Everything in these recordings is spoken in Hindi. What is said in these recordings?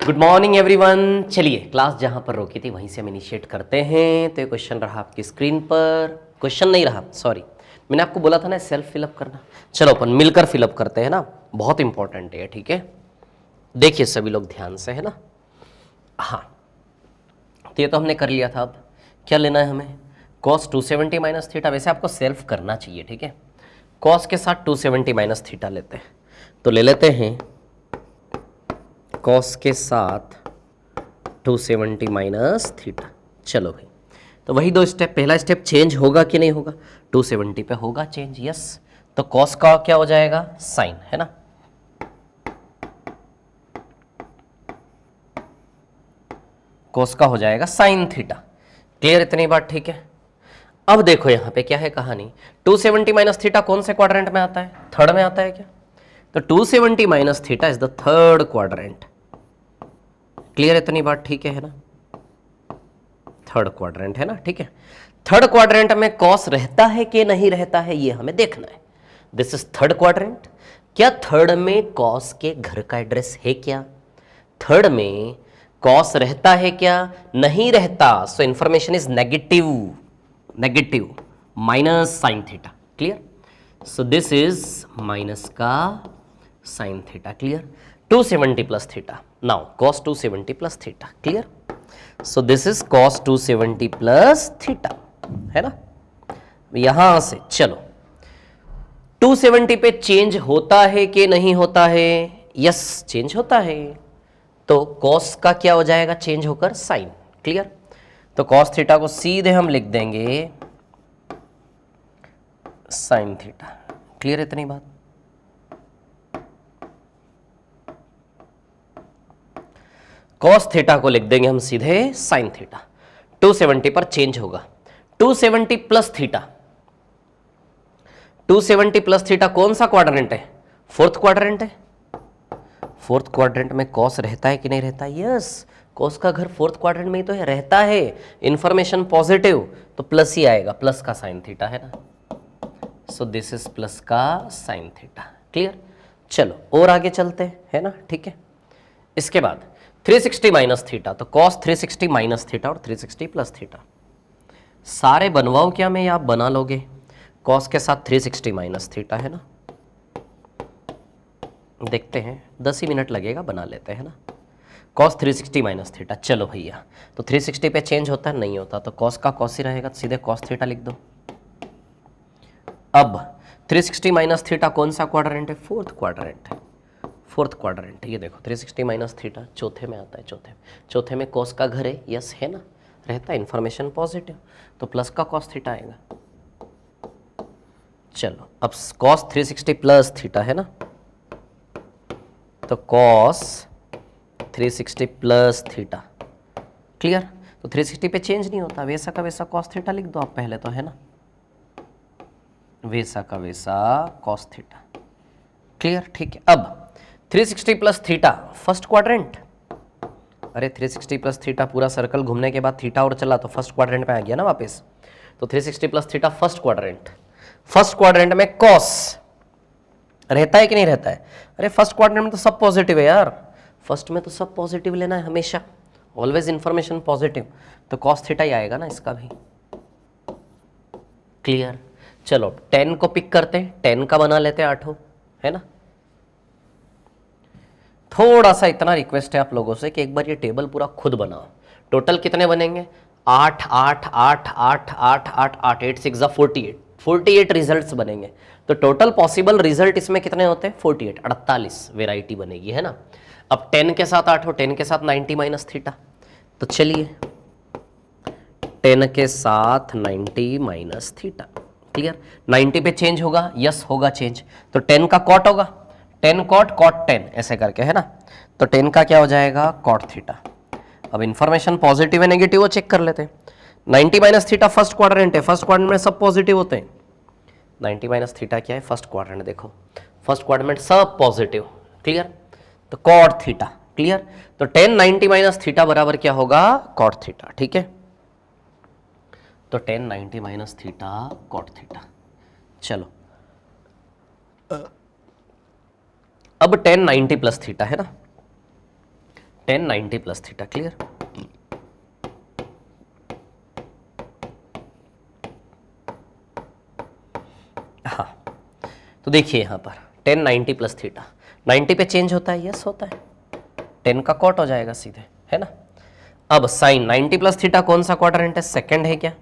Good morning everyone. चलिए क्लास जहां पर रोकी थी वहीं से हम इनिशिएट करते हैं। तो ये क्वेश्चन रहा आपकी स्क्रीन पर, क्वेश्चन नहीं रहा, सॉरी, मैंने आपको बोला था ना सेल्फ फिलअप करना। चलो अपन मिलकर फिलअप करते हैं ना, बहुत इंपॉर्टेंट है, ठीक है। देखिए सभी लोग ध्यान से, है ना। हाँ, तो ये तो हमने कर लिया था। अब क्या लेना है हमें? cos 270 minus theta. वैसे आपको सेल्फ करना चाहिए, ठीक है। cos के साथ 270 माइनस थीटा लेते हैं, तो ले लेते हैं cos के साथ 270 माइनस थीटा। चलो भाई, तो वही दो स्टेप। पहला स्टेप चेंज होगा कि नहीं होगा? 270 पे होगा चेंज, यस। तो cos का क्या हो जाएगा? साइन, है ना। cos का हो जाएगा साइन थीटा। क्लियर इतनी बात? ठीक है। अब देखो यहां पे क्या है कहानी। 270 माइनस थीटा कौन से क्वाड्रेंट में आता है? थर्ड में आता है क्या? तो 270 minus theta is the third quadrant. Clear इतनी बात? ठीक है ना। थर्ड क्वाड्रेंट है ना, ठीक है। थर्ड क्वाड्रेंट में कॉस रहता है कि नहीं रहता है, ये हमें देखना है। This is third quadrant. क्या थर्ड में कॉस के घर का एड्रेस है क्या? थर्ड में कॉस रहता है क्या? नहीं रहता। So information is negative, negative minus sine theta. Clear? So this is minus का sine theta. Clear? 270 plus theta. Now cos 270 plus theta. Clear? So this is cos 270 plus theta, है ना। यहां से चलो 270 पे चेंज होता है कि नहीं होता है? यस, चेंज होता है। तो cos का क्या हो जाएगा चेंज होकर? साइन। क्लियर? तो cos थीटा को सीधे हम लिख देंगे साइन थीटा। क्लियर इतनी बात? cos थीटा को लिख देंगे हम सीधे साइन थीटा। 270 पर चेंज होगा। 270 प्लस थीटा, 270 प्लस थीटा कौन सा क्वाड्रेंट है? फोर्थ क्वाड्रेंट है। फोर्थ क्वाड्रेंट में cos रहता है कि नहीं रहता? यस, cos का घर फोर्थ क्वाड्रेंट में ही तो है, रहता है। इंफॉर्मेशन पॉजिटिव, तो प्लस ही आएगा, प्लस का साइन थीटा, है ना। सो दिस इज प्लस का साइन थीटा। क्लियर? चलो और आगे चलते हैं, है ना, ठीक है। इसके बाद 360 माइनस थीटा, तो cos 360 माइनस थीटा और 360 प्लस थीटा। सारे बनवाओ क्या मैं, या आप बना लोगे? cos के साथ 360 माइनस थीटा, है ना। देखते हैं, 10 ही मिनट लगेगा, बना लेते हैं ना। cos 360 minus theta. चलो भैया, तो 360 पे चेंज होता है? नहीं होता। तो cos का cos ही रहेगा, तो सीधे cos थीटा लिख दो। अब 360 माइनस थीटा कौन सा क्वाड्रेंट है? फोर्थ क्वाड्रेंट है। फोर्थ क्वाड्रेंट, ये देखो 360 माइनस थीटा चौथे में आता है। चौथे में cos का घर है, यस, है ना, रहता है। इंफॉर्मेशन पॉजिटिव, तो प्लस का cos थीटा आएगा। चलो अब cos 360 प्लस थीटा, है ना, तो cos 360 प्लस थीटा। क्लियर? तो 360 पे चेंज नहीं होता, वैसा का वैसा cos थीटा लिख दो आप पहले तो, है ना, वैसा का वैसा cos थीटा। क्लियर? ठीक है। अब 360 प्लस थीटा फर्स्ट क्वाड्रेंट। अरे 360 प्लस थीटा पूरा सर्कल घूमने के बाद थीटा और चला तो फर्स्ट क्वाड्रेंट में आ गया ना वापस। तो 360 plus theta first quadrant. First quadrant में cos रहता है कि नहीं रहता है? अरे फर्स्ट क्वाड्रेंट में तो सब पॉजिटिव है यार, फर्स्ट में तो सब पॉजिटिव लेना है हमेशा, ऑलवेज इंफॉर्मेशन पॉजिटिव। तो cos थीटा ही आएगा ना इसका भी। क्लियर? चलो 10 को पिक करते हैं, 10 का बना लेते हैं 8, है ना। थोड़ा सा इतना रिक्वेस्ट है आप लोगों से कि एक बार ये टेबल पूरा खुद बनाओ। टोटल कितने बनेंगे? 8 8 8 8 8 8 8 8 6 48, 48 रिजल्ट्स बनेंगे। तो टोटल पॉसिबल रिजल्ट इसमें कितने होते हैं? 48, 48 वेराइटी बनेगी, है ना। अब 10 के साथ 8 हो, 10 के साथ 90 माइनस थीटा। तो चलिए 10 के साथ 90 माइनस थीटा। क्लियर? 90 पे चेंज होगा? यस होगा चेंज। तो 10 का कॉट होगा, 10 कॉट कॉट 10 ऐसे करके, है ना। तो 10 का क्या हो जाएगा? Cot theta. अब इंफॉर्मेशन पॉजिटिव है नेगेटिव वो चेक कर लेते हैं। 90 माइनस थीटा फर्स्ट क्वाड्रेंट है, फर्स्ट क्वाड्रेंट में सब पॉजिटिव होते हैं। 90 माइनस थीटा क्या है? First quadrant. देखो फर्स्ट क्वाड्रेंट में सब पॉजिटिव। क्लियर? तो कॉट थीटा। क्लियर? तो 10 90 माइनस थीटा बराबर क्या होगा? Cot theta. ठीक है, तो 10 90 माइनस थीटा कॉट थीटा। चलो अब 10 90 प्लस थीटा, है ना। Ten 90 plus theta. क्लियर? हाँ, तो देखिए यहां पर टेन 90 प्लस थीटा 90 पे चेंज होता है, यस होता है, 10 का कॉट हो जाएगा सीधे, है ना। अब साइन 90 प्लस थीटा कौन सा क्वाड्रेंट है? सेकंड है क्या?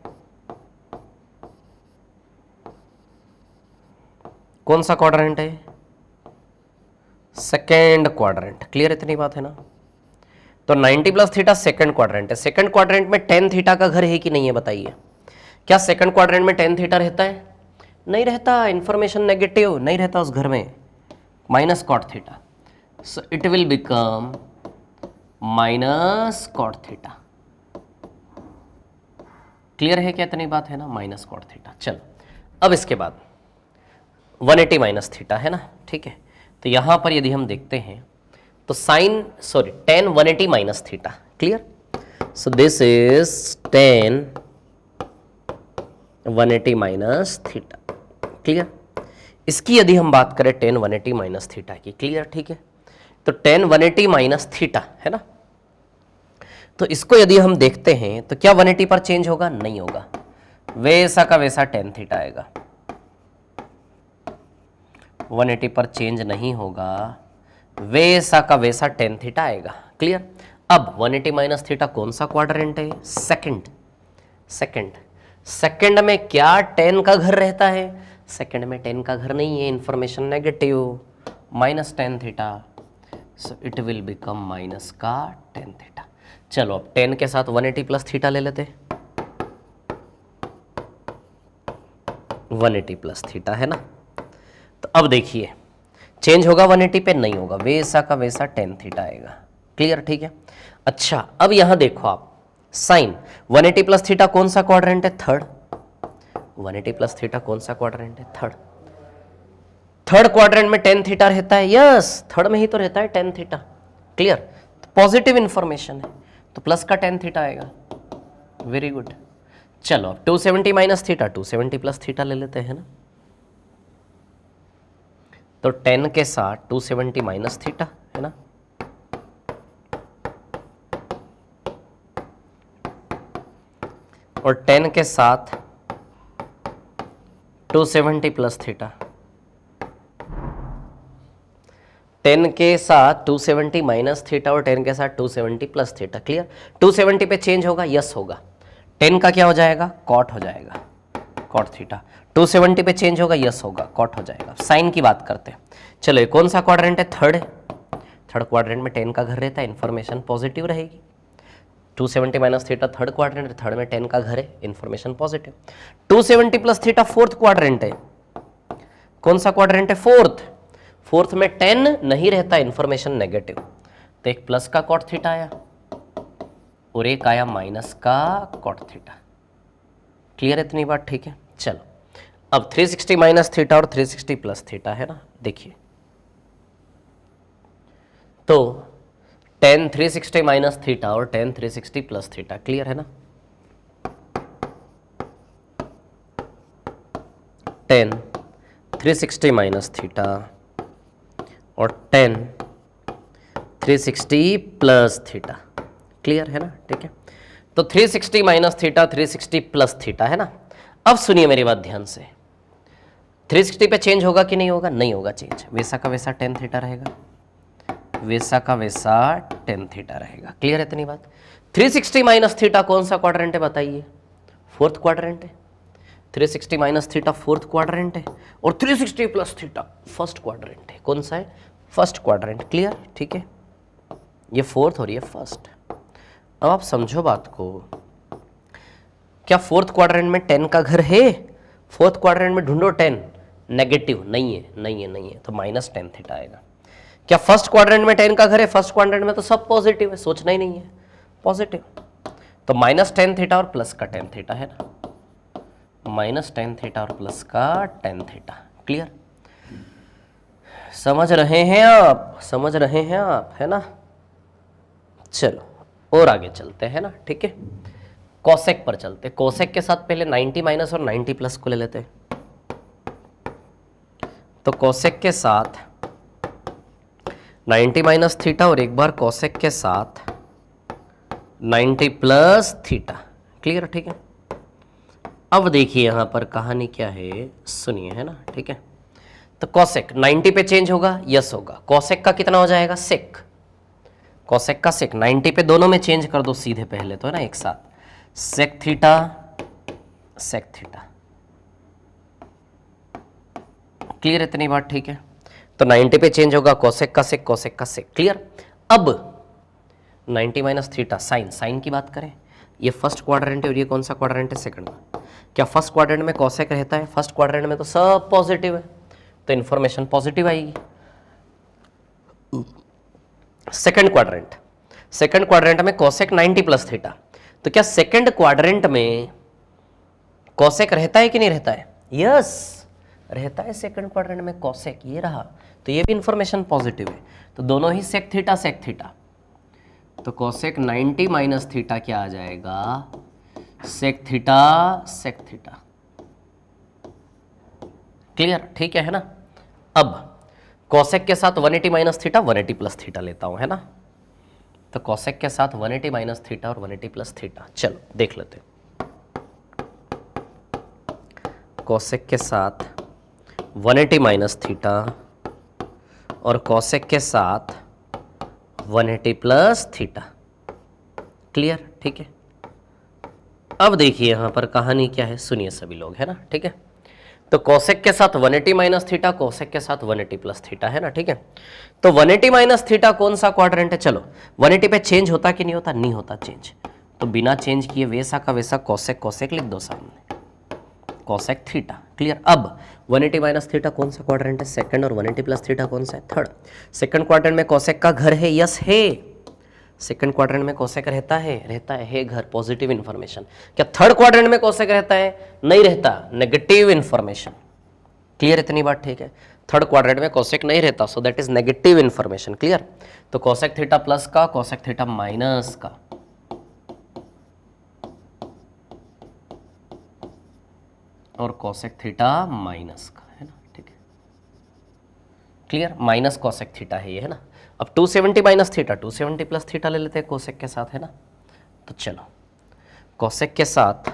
कौन सा क्वाड्रेंट है? Second quadrant. क्लियर? इतनी बात है ना। तो 90 प्लस थीटा सेकंड क्वाड्रेंट है। सेकंड क्वाड्रेंट में टेन थीटा का घर है कि नहीं है बताइए? क्या सेकंड क्वाड्रेंट में टेन थीटा रहता है? नहीं रहता, इंफॉर्मेशन नेगेटिव नहीं रहता उस घर में, minus cot theta. So it will become minus cot theta. Clear है क्या? इतनी बात है ना, माइनस कॉट थीटा। चलो अब इसके बाद 180 माइनस थीटा है ना, ठीक है। तो यहां पर यदि हम देखते हैं तो sine tan 180 minus theta. Clear? So this is tan 180 minus theta. Clear? इसकी यदि हम बात करें टेन 180 माइनस थीटा की, क्लियर? ठीक है, तो टेन 180 माइनस थीटा है ना, तो इसको यदि हम देखते हैं तो क्या 180 पर चेंज होगा? नहीं होगा, वैसा का वैसा टेन थीटा आएगा। 180 पर चेंज नहीं होगा, वैसा का वैसा टेन थीटा आएगा। क्लियर? अब 180 माइनस थीटा कौन सा क्वाड्रेंट है? सेकंड। सेकंड में क्या टेन का घर रहता है? सेकंड में टेन का घर नहीं है, information negative, minus tan theta. So it will become minus का टेन थीटा। चलो अब टेन के साथ 180 प्लस थीटा ले लेते, 180 प्लस थीटा है ना। तो अब देखिए चेंज होगा 180 पे? नहीं होगा, वैसा का वैसा टेन थीटा आएगा। क्लियर? ठीक है। अच्छा अब यहां देखो आप, साइन 180 प्लस थीटा कौन सा क्वाड्रेंट है? थर्ड। 180 प्लस थीटा कौन सा क्वाड्रेंट है? थर्ड। थर्ड क्वाड्रेंट में टेन थीटा रहता है, यस, थर्ड में ही तो रहता है टेन थीटा। क्लियर? तो पॉजिटिव इंफॉर्मेशन है, तो प्लस का टेन थीटा आएगा। Very good. चलो अब 270 माइनस थीटा 270 प्लस थीटा ले लेते हैं ना, तो 10 के साथ 270 माइनस थीटा है ना, और 10 के साथ 270 प्लस थीटा, 10 के साथ 270 माइनस थीटा और 10 के साथ 270 प्लस थीटा। क्लियर? 270 पे चेंज होगा, यस होगा, 10 का क्या हो जाएगा? कॉट हो जाएगा, कॉट थीटा। 270 पे चेंज होगा, यस होगा, कॉट हो जाएगा। साइन की बात करते हैं। चलो ये कौन सा क्वाड्रेंट है? थर्ड है। थर्ड क्वाड्रेंट में 10 का घर रहता है, इंफॉर्मेशन पॉजिटिव रहेगी। 270 minus theta third quadrant, third में 10 का घर है, information positive. 270 plus theta fourth quadrant है। कौन सा क्वाड्रेंट है? फोर्थ। फोर्थ में 10 नहीं रहता, इंफॉर्मेशन नेगेटिव, तो एक प्लस का कॉट थीटा आया और एक आया माइनस का कॉट थीटा। क्लियर? इतनी बात ठीक है। चलो अब 360 माइनस थीटा और 360 प्लस थीटा है ना, देखिए तो 10 360 माइनस थीटा और 10 360 प्लस थीटा। क्लियर है ना? 10 360 माइनस थीटा और 10 360 प्लस थीटा। क्लियर है ना? ठीक है, तो 360 माइनस थीटा 360 प्लस थीटा है ना। अब सुनिए मेरी बात ध्यान से, 360 पे चेंज होगा कि नहीं होगा? नहीं होगा चेंज, वैसा का वैसा टेन थीटा रहेगा, वैसा का वैसा टेन थीटा रहेगा। क्लियर है इतनी बात? 360 माइनस थीटा कौन सा क्वाड्रेंट है बताइए? फोर्थ क्वाड्रेंट है। 360 माइनस थीटा फोर्थ क्वाड्रेंट है और 360 प्लस थीटा फर्स्ट क्वाड्रेंट है। कौन सा है? First quadrant. क्लियर? ठीक है, ये फोर्थ और ये फर्स्ट। अब आप समझो बात को, क्या फोर्थ क्वाड्रेंट में 10 का घर है? फोर्थ क्वाड्रेंट में ढूंढो 10, नेगेटिव नहीं है, नहीं है, नहीं है, तो माइनस टेन थीटा आएगा। क्या फर्स्ट क्वाड्रेंट में 10 का घर है? फर्स्ट क्वाड्रेंट में तो सब पॉजिटिव है, सोचना ही नहीं है, पॉजिटिव, तो माइनस टेन थीटा और प्लस का टेन थीटा है ना, माइनस टेन थीटा और प्लस का टेन थीटा। क्लियर? समझ रहे हैं आप? समझ रहे हैं आप, है ना? चलो और आगे चलते हैं ना, ठीक है, कोसेक पर चलते। कोसेक के साथ पहले 90 माइनस और 90 प्लस को ले लेते हैं। तो कोसेक के साथ 90 माइनस थीटा और एक बार कोसेक के साथ 90 प्लस थीटा। क्लियर, ठीक है। अब देखिए यहां पर कहानी क्या है, सुनिए, है ना, ठीक है। तो कोसेक 90 पे चेंज होगा, यस होगा। कोसेक का कितना हो जाएगा, सेक। कोसेक का सेक 90 पे दोनों में चेंज कर दो सीधे पहले तो, है ना, एक साथ sec theta sec theta. Clear इतनी बात, ठीक है। तो 90 पे चेंज होगा कोसेक का सेक, कोसेक का सेक। क्लियर। अब 90 माइनस थीटा साइन, साइन की बात करें, ये फर्स्ट क्वाड्रेंट है और ये कौन सा क्वाड्रेंट है, सेकंड में। क्या फर्स्ट क्वाड्रेंट में कोसेक रहता है, फर्स्ट क्वाड्रेंट में तो सब पॉजिटिव है, तो इंफॉर्मेशन पॉजिटिव आएगी। सेकंड क्वाड्रेंट, सेकंड क्वाड्रेंट में कोसेक 90 प्लस थीटा, तो क्या सेकंड क्वाड्रेंट में कोसेक रहता है कि नहीं रहता है, यस रहता है। सेकंड क्वाड्रेंट में कोसेक ये रहा, तो ये भी इंफॉर्मेशन पॉजिटिव है, तो दोनों ही सेक थीटा। तो कोसेक 90 माइनस थीटा क्या आ जाएगा, सेक थीटा। क्लियर, ठीक है ना। अब कोसेक के साथ 180 माइनस थीटा 180 प्लस थीटा लेता हूं, है ना। तो कोसेक के साथ 180 माइनस थीटा और 180 प्लस थीटा, चलो देख लेते हैं। कोसेक के साथ 180 माइनस थीटा और कोसेक के साथ 180 प्लस थीटा। क्लियर, ठीक है। अब देखिए यहां पर कहानी क्या है, सुनिए सभी लोग, है ना, ठीक है। तो कोसेक के साथ 180 माइनस थीटा, कोसेक के साथ 180 प्लस थीटा, है ना, ठीक है। तो 180 माइनस थीटा कौन सा क्वाड्रेंट है, चलो 180 पे चेंज होता कि नहीं होता, नहीं होता चेंज, तो बिना चेंज किए वैसा का वैसा कोसेक लिख दो सामने, कोसेक थीटा। क्लियर। अब 180 माइनस थीटा कौन सा क्वाड्रेंट है, सेकंड, और 180 प्लस थीटा कौन सा है, थर्ड। सेकंड क्वाड्रेंट में कोसेक का घर है, यस है। सेकंड क्वाड्रेंट में कोसेक रहता है घर, पॉजिटिव इंफॉर्मेशन। क्या थर्ड क्वाड्रेंट में कोसेक रहता है, नहीं रहता, नेगेटिव इंफॉर्मेशन। क्लियर इतनी बात, ठीक है। थर्ड क्वाड्रेंट में कोसेक नहीं रहता, so that is negative information. Clear. तो कोसेक थीटा प्लस का, कोसेक थीटा माइनस का, और कोसेक थीटा माइनस का, है ना, ठीक है। क्लियर, माइनस कोसेक थीटा है ये, है ना। अब 270 माइनस थीटा 270 प्लस थीटा ले लेते हैं कोसेक के साथ, है ना। तो चलो कोसेक के साथ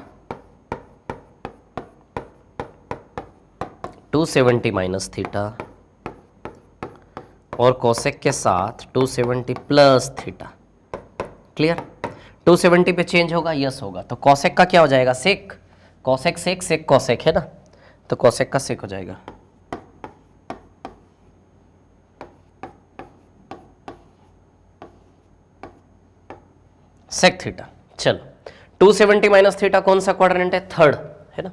270 माइनस थीटा और कोसेक के साथ 270 प्लस थीटा। क्लियर। 270 पे चेंज होगा, यस होगा, तो कोसेक का क्या हो जाएगा, सेक। कोसेक सेक, सेक कोसेक, है ना, तो कोसेक का सेक हो जाएगा। Sec theta. चलो 270 माइनस थीटा कौन सा क्वाड्रेंट है, थर्ड, है ना।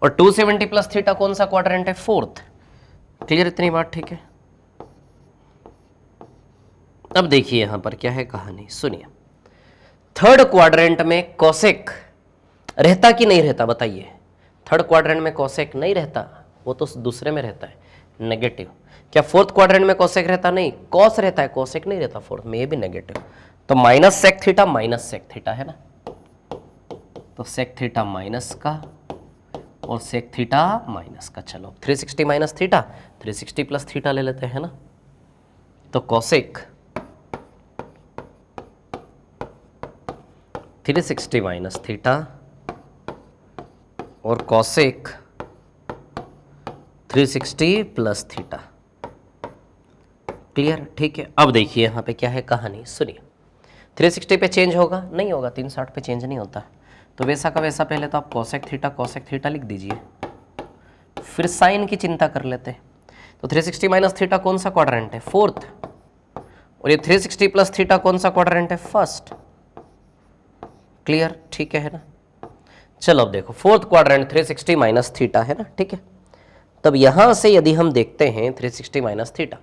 और 270 प्लस थीटा कौन सा क्वाड्रेंट है, फोर्थ। क्लियर इतनी बात, ठीक है। अब देखिए यहां पर क्या है कहानी, सुनिए। थर्ड क्वाड्रेंट में कोसेक रहता कि नहीं रहता, बताइए। थर्ड क्वाड्रेंट में कोसेक नहीं रहता, वो तो दूसरे में रहता है, नेगेटिव। क्या फोर्थ क्वाड्रेंट में कोसेक रहता, नहीं, कॉस रहता है, कोसेक नहीं रहता फोर्थ में, ये भी नेगेटिव। तो माइनस सेक थीटा, है ना। तो सेक थीटा माइनस का और सेक थीटा माइनस का। चलो 360 माइनस थीटा 360 प्लस थीटा ले लेते हैं, ना। तो कोसेक 360 माइनस थीटा और कोसेक 360 प्लस थीटा। क्लियर, ठीक है। अब देखिए यहां पे क्या है कहानी, सुनिए। 360 पे चेंज होगा, नहीं होगा, 360 पे चेंज नहीं होता, तो वैसा का वैसा पहले तो आप कोसेक थीटा लिख दीजिए, फिर साइन की चिंता कर लेते हैं। तो 360 माइनस थीटा कौन सा क्वाड्रेंट है, फोर्थ, और ये 360 प्लस थीटा कौन सा क्वाड्रेंट है, फर्स्ट। क्लियर, ठीक है ना। चलो अब देखो फोर्थ क्वाड्रेंट 360 माइनस थीटा, है ना, ठीक है। तब यहां से यदि हम देखते हैं 360 माइनस थीटा,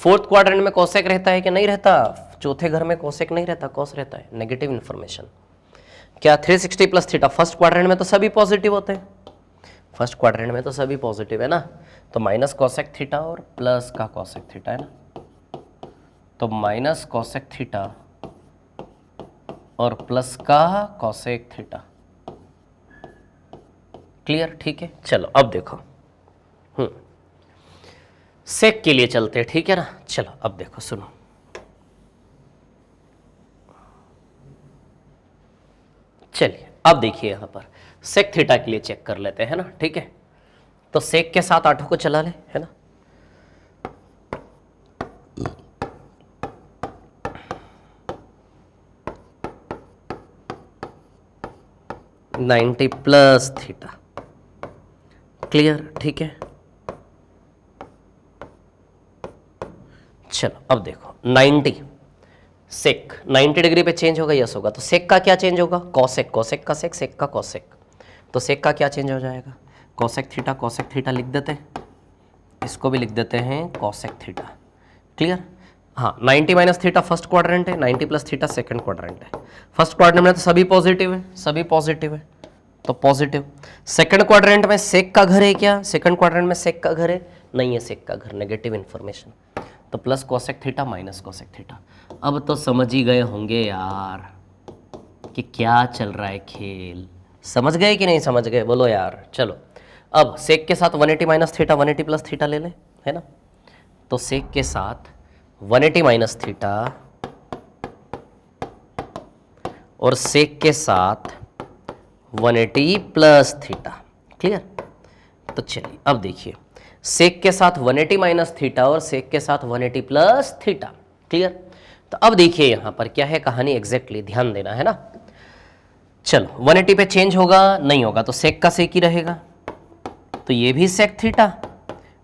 फोर्थ क्वाड्रेंट में कोसेक रहता है कि नहीं रहता, चौथे घर में कोसेक नहीं रहता, कॉस रहता है, नेगेटिव इंफॉर्मेशन। क्या 360 प्लस थीटा, फर्स्ट क्वाड्रेंट में तो सभी पॉजिटिव होते हैं, फर्स्ट क्वाड्रेंट में तो सभी पॉजिटिव है ना, तो माइनस कोसेक थीटा और प्लस का कोसेक थीटा, है ना। तो माइनस कोसेक थीटा और प्लस का कोसेक थीटा। क्लियर, ठीक है। चलो अब देखो सेक के लिए चलते हैं, ठीक है ना। चलो अब देखो, सुनो, चलिए अब देखिए यहां पर सेक थीटा के लिए चेक कर लेते हैं ना, ठीक है। तो सेक के साथ 8 को चला ले, है ना। नाइन्टी प्लस थीटा, क्लियर, ठीक है। चलो अब देखो 90 सेक 90 डिग्री पे चेंज होगा, यस होगा, तो सेक का क्या चेंज होगा, कॉसेक, कॉसेक का सेक, सेक का कॉसेक, तो सेक का क्या चेंज हो जाएगा, कॉसेक थीटा लिख देते हैं, इसको भी लिख देते हैं कॉसेक थीटा, क्लियर। हाँ 90 माइनस थीटा फर्स्ट क्वाड्रेंट है, 90 प्लस थीटा सेकंड क्वाड्रेंट है। फर्स्ट क्वाड्रेंट में तो सभी पॉजिटिव है, सभी पॉजिटिव है, तो पॉजिटिव। सेकंड क्वाड्रेंट में सेक का घर है क्या, सेकंड क्वाड्रेंट में सेक का घर है, नहीं है सेक का घर, नेगेटिव इन्फॉर्मेशन, तो plus cosec theta minus cosec theta. अब तो समझ ही गए होंगे यार कि क्या चल रहा है खेल, समझ गए कि नहीं समझ गए, बोलो यार। चलो अब सेक के साथ 180 माइनस थीटा 180 प्लस थीटा ले लें, है ना। तो सेक के साथ 180 माइनस थीटा और सेक के साथ 180 प्लस थीटा, क्लियर। तो चलिए अब देखिए सेक के साथ 180 माइनस थीटा और सेक के साथ 180 प्लस थीटा, क्लियर। तो अब देखिए यहां पर क्या है कहानी, एग्जैक्टली ध्यान देना है ना। चलो 180 पे चेंज होगा, नहीं होगा, तो सेक का सेक ही रहेगा, तो ये भी सेक थीटा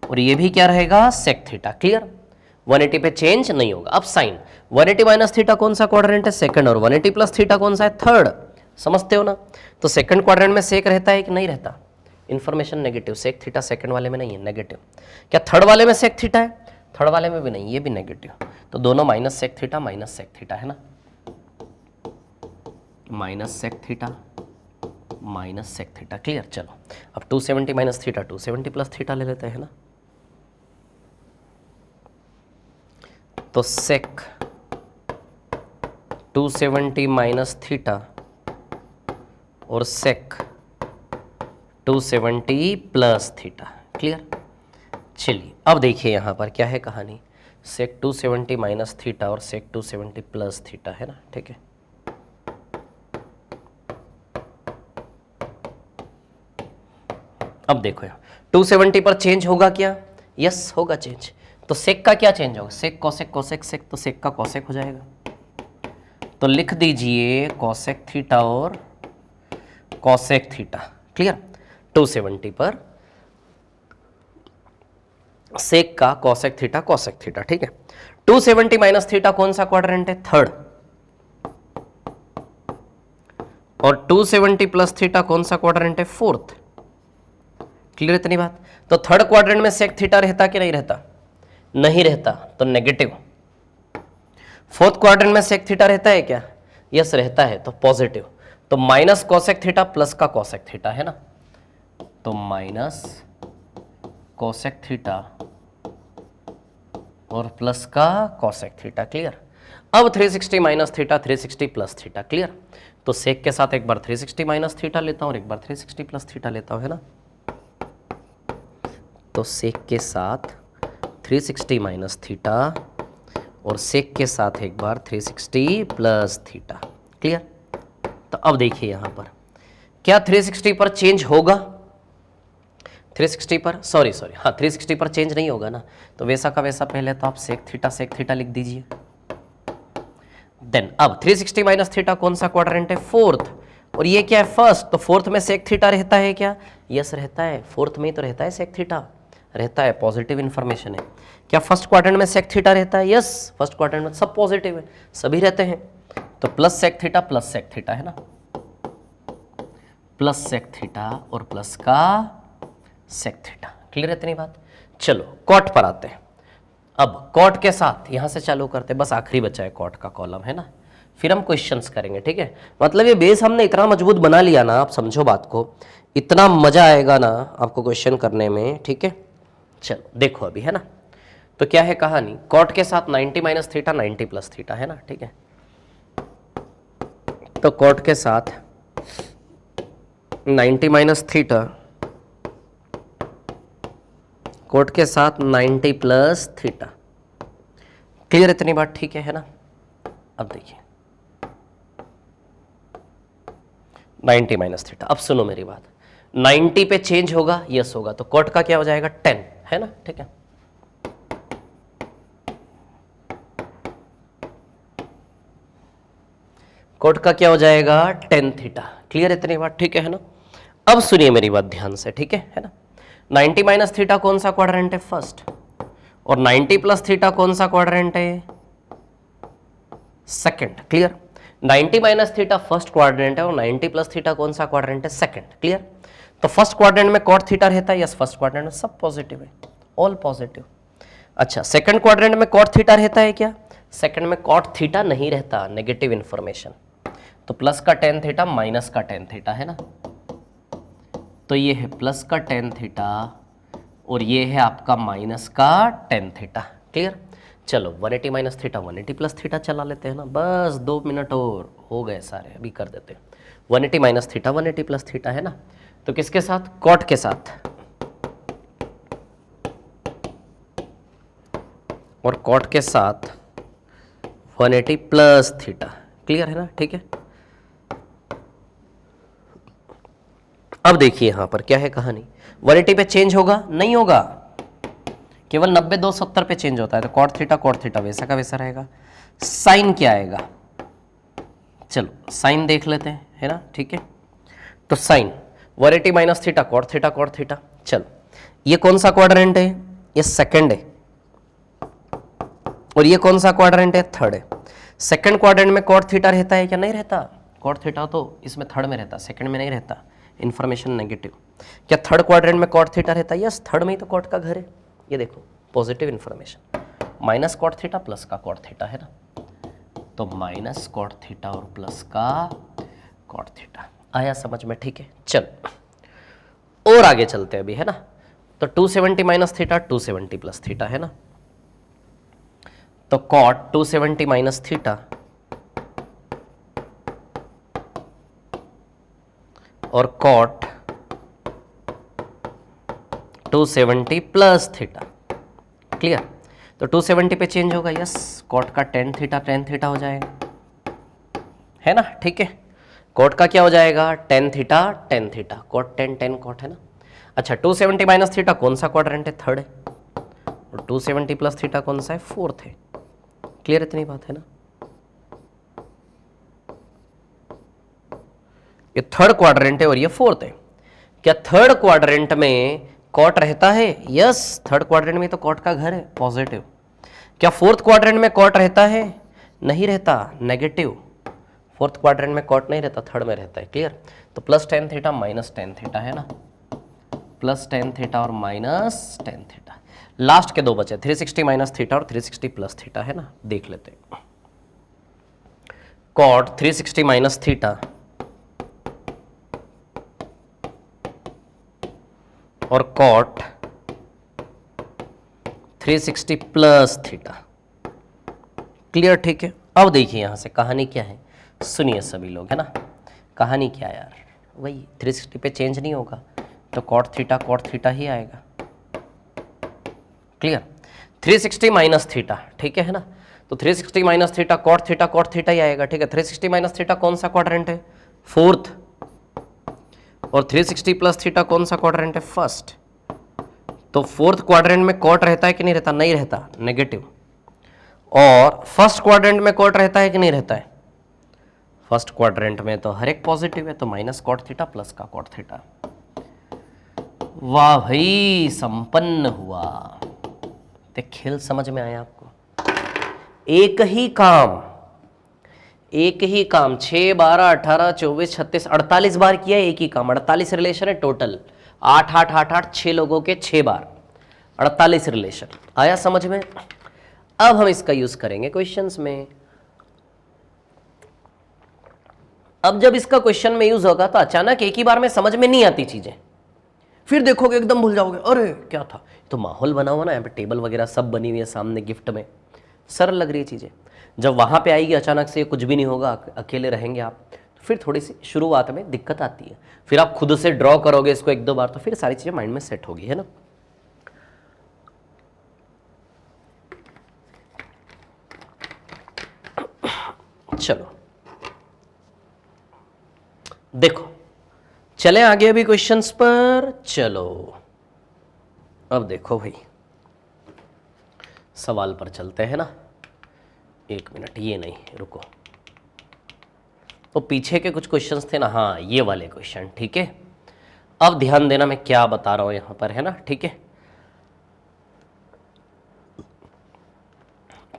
और ये भी क्या रहेगा, सेक थीटा, क्लियर। 180 पे चेंज नहीं होगा। अब साइन 180 माइनस थीटा कौन सा क्वाड्रेंट है, सेकंड, और 180 प्लस थीटा कौन सा है, थर्ड, समझते हो ना। तो सेकंड क्वाड्रेंट में सेक रहता है कि नहीं रहता, information negative, sec theta second वाले में नहीं है, नेगेटिव। क्या थर्ड वाले में सेक थीटा है, थर्ड वाले में भी नहीं, ये भी नेगेटिव, तो दोनों माइनस सेक थीटा है ना, minus sec theta minus sec theta, clear. चलो अब 270 माइनस थीटा 270 प्लस थीटा ले लेते हैं ना, तो सेक 270 माइनस थीटा और सेक 270 प्लस थीटा, क्लियर। चलिए अब देखिए यहां पर क्या है कहानी, सेक 270 माइनस थीटा और सेक 270 प्लस थीटा, है ना, ठीक है। अब देखो यहाँ 270 पर चेंज होगा क्या, यस होगा चेंज, तो सेक का क्या चेंज होगा, सेक कॉसेक कॉसेक सेक, तो सेक का कॉसेक हो जाएगा, तो लिख दीजिए कॉसेक थीटा और कॉसेक थीटा, क्लियर। 270 पर सेक का कॉसेक थीटा, ठीक है। 270 माइनस थीटा कौन सा क्वाड्रेंट है, थर्ड, और 270 प्लस थीटा कौन सा क्वाड्रेंट है, फोर्थ, क्लियर इतनी बात। तो थर्ड क्वाड्रेंट में सेक थीटा रहता कि नहीं रहता, नहीं रहता, तो नेगेटिव। फोर्थ क्वाड्रेंट में सेक थीटा रहता है क्या, यस रहता है, तो पॉजिटिव, तो माइनस कॉसेक थीटा प्लस का कॉसेक थीटा, है ना, तो माइनस कॉसेक थीटा और प्लस का कॉसेक थीटा, क्लियर। अब 360 minus theta 360 plus theta, clear. तो सेक के साथ एक बार 360 माइनस थीटा लेता हूं और एक बार 360 प्लस थीटा लेता हूं, है ना। तो सेक के साथ 360 माइनस थीटा और सेक के साथ एक बार 360 प्लस थीटा, क्लियर। तो अब देखिए यहां पर क्या 360 पर चेंज होगा, 360 पर सॉरी हाँ 360 पर चेंज नहीं होगा ना, तो वैसा का वैसा पहले तो आप सेक थीटा लिख दीजिए। देन अब 360 माइनस थीटा कौन सा क्वाड्रेंट है, फोर्थ, और ये क्या है, फर्स्ट, तो फोर्थ में सेक थीटा रहता है क्या, यस रहता है, फोर्थ में ही तो रहता है सेक थीटा, रहता है, पॉजिटिव इंफॉर्मेशन है। क्या फर्स्ट क्वाड्रेंट में सेक थीटा रहता है, यस फर्स्ट क्वाड्रेंट में सब पॉजिटिव है, सभी रहते हैं, तो प्लस सेक थीटा है ना, प्लस सेक थीटा और प्लस का सेक थीटा, क्लियर है इतनी बात। चलो कॉट पर आते हैं। अब कॉट के साथ यहां से चालू करते हैं, बस आखिरी बचा है कॉट का कॉलम, है ना, फिर हम क्वेश्चंस करेंगे, ठीक है। मतलब ये बेस हमने इतना मजबूत बना लिया ना, आप समझो बात को, इतना मजा आएगा ना आपको क्वेश्चन करने में, ठीक है। चलो देखो अभी, है ना, तो क्या है कहानी, कॉट के साथ 90 माइनस थीटा 90 प्लस थीटा, है ना, ठीक है। तो कॉट के साथ 90 माइनस थीटा कोट के साथ 90 प्लस थीटा। क्लियर इतनी बात ठीक है ना? अब देखिए 90 माइनस थीटा। अब सुनो मेरी बात, 90 पे चेंज होगा, यस होगा, तो कोट का क्या हो जाएगा 10, है ना? ठीक है, कोट का क्या हो जाएगा 10 थीटा। क्लियर इतनी बात ठीक है ना? अब सुनिए मेरी बात ध्यान से, ठीक है ना? 90 माइनस थीटा कौन सा क्वाड्रेंट है? फर्स्ट। और 90 प्लस थीटा कौन सा क्वाड्रेंट है? Second. Clear? 90 minus theta first quadrant है और 90 प्लस थीटा कौन सा क्वाड्रेंट है? सेकंड। क्लियर? तो फर्स्ट क्वाड्रेंट में कॉट थीटा रहता है, यस, फर्स्ट क्वाड्रेंट में सब पॉजिटिव है, ऑल पॉजिटिव। अच्छा, सेकंड क्वाड्रेंट में कॉट थीटा रहता है क्या? सेकंड में कॉट थीटा नहीं रहता, नेगेटिव इंफॉर्मेशन। तो प्लस का टेन थीटा माइनस का टेन थीटा, है ना? तो ये है प्लस का टेन थीटा और ये है आपका माइनस का टेन थीटा। क्लियर? चलो 180 माइनस थीटा 180 प्लस थीटा चला लेते हैं ना, बस 2 मिनट और हो गए सारे, अभी कर देते हैं। 180 माइनस थीटा 180 प्लस थीटा, है ना? तो किसके साथ? कॉट के साथ, और कॉट के साथ 180 प्लस थीटा। क्लियर है ना? ठीक है, अब देखिए यहां पर क्या है कहानी। 180 पे चेंज होगा? नहीं होगा, केवल 90 2 70 पे चेंज होता है। तो कॉट थीटा वैसा का वैसा रहेगा। साइन क्या आएगा? चलो साइन देख लेते हैं, है ना? ठीक है, तो sine 180 minus theta cot theta. चलो ये कौन सा क्वाड्रेंट है? ये सेकंड है। और ये कौन सा क्वाड्रेंट है? थर्ड है। सेकंड क्वाड्रेंट में कॉट थीटा रहता है क्या? नहीं रहता। कॉट थीटा तो इसमें थर्ड में रहता, सेकंड में नहीं रहता, इंफॉर्मेशन नेगेटिव। क्या थर्ड क्वाड्रेंट में कॉट थीटा रहता है? यस, थर्ड में ही तो कॉट का घर है। ये देखो positive information, minus cot theta plus का कॉट थीटा, है ना? तो माइनस कॉट थीटा और प्लस का कॉट थीटा आया समझ में? ठीक है, चल और आगे चलते हैं अभी, है ना? तो 270 माइनस थीटा 270 प्लस थीटा, है ना? तो कॉट 270 माइनस थीटा और कॉट 270 प्लस थीटा। क्लियर? तो 270 पे चेंज होगा, यस, कॉट का टेन थीटा हो जाएगा, है ना? ठीक है, कॉट का क्या हो जाएगा? Tan theta, cot tan cot, है ना? अच्छा, 270 माइनस थीटा कौन सा क्वाड्रेंट है? थर्ड है। और 270 प्लस थीटा कौन सा है? फोर्थ है। क्लियर इतनी बात है ना? ये थर्ड क्वाड्रेंट है और ये फोर्थ है। क्या थर्ड क्वाड्रेंट में कॉट रहता है? यस, थर्ड क्वाड्रेंट में तो कॉट का घर है, पॉजिटिव। क्या फोर्थ क्वाड्रेंट में कॉट रहता है? नहीं रहता, नेगेटिव। फोर्थ क्वाड्रेंट में कॉट नहीं रहता, थर्ड में रहता है। क्लियर? तो plus tan theta minus tan theta, है ना? प्लस टेन थीटा और माइनस टेन थीटा। लास्ट के दो बचे, 360 माइनस थीटा और 360 प्लस थीटा, है ना? देख लेते हैं। कॉट 360 माइनस थीटा और कॉट 360 प्लस थीटा। क्लियर? ठीक है, अब देखिए यहां से कहानी क्या है, सुनिए सभी लोग, है ना? कहानी क्या यार, वही 360 पे चेंज नहीं होगा तो कॉट थीटा ही आएगा। क्लियर? 360 माइनस थीटा, ठीक है ना? तो 360 माइनस थीटा कॉट थीटा ही आएगा। ठीक है, 360 माइनस थीटा कौन सा क्वाड्रेंट है? फोर्थ। और 360 प्लस थीटा कौन सा क्वाड्रेंट है? फर्स्ट। तो फोर्थ क्वाड्रेंट में कॉट रहता है कि नहीं रहता? नहीं रहता, नेगेटिव। और फर्स्ट क्वाड्रेंट में कॉट रहता है कि नहीं रहता है? फर्स्ट क्वाड्रेंट में तो हर एक पॉजिटिव है, तो माइनस कॉट थीटा प्लस का कॉट थीटा। वाह भाई, संपन्न हुआ। तो खेल समझ में आया आपको? एक ही काम 6 12 18 24 36 48 बार किया है। एक ही काम, 48 रिलेशन है टोटल, 8 8 8 8 6 लोगों के 6 बार 48 रिलेशन। आया समझ में? अब हम इसका यूज करेंगे क्वेश्चंस में। अब जब इसका क्वेश्चन में यूज होगा तो अचानक एक ही बार में समझ में नहीं आती चीजें, फिर देखोगे एकदम भूल जाओगे, अरे क्या था। तो माहौल बना हुआ ना, यहाँ पे टेबल वगैरह सब बनी हुई है सामने, गिफ्ट में सरल लग रही है चीजें। जब वहां पे आएगी अचानक से कुछ भी नहीं होगा, अकेले रहेंगे आप, तो फिर थोड़ी सी शुरुआत में दिक्कत आती है। फिर आप खुद से ड्रॉ करोगे इसको 1 2 बार तो फिर सारी चीजें माइंड में सेट होगी, है ना? चलो देखो, चले आगे अभी क्वेश्चंस पर। चलो अब देखो भाई, सवाल पर चलते हैं ना। एक मिनट, ये नहीं, रुको, तो पीछे के कुछ क्वेश्चंस थे ना, हाँ ये वाले क्वेश्चन, ठीक है। अब ध्यान देना मैं क्या बता रहा हूं यहां पर, है ना, ठीक है।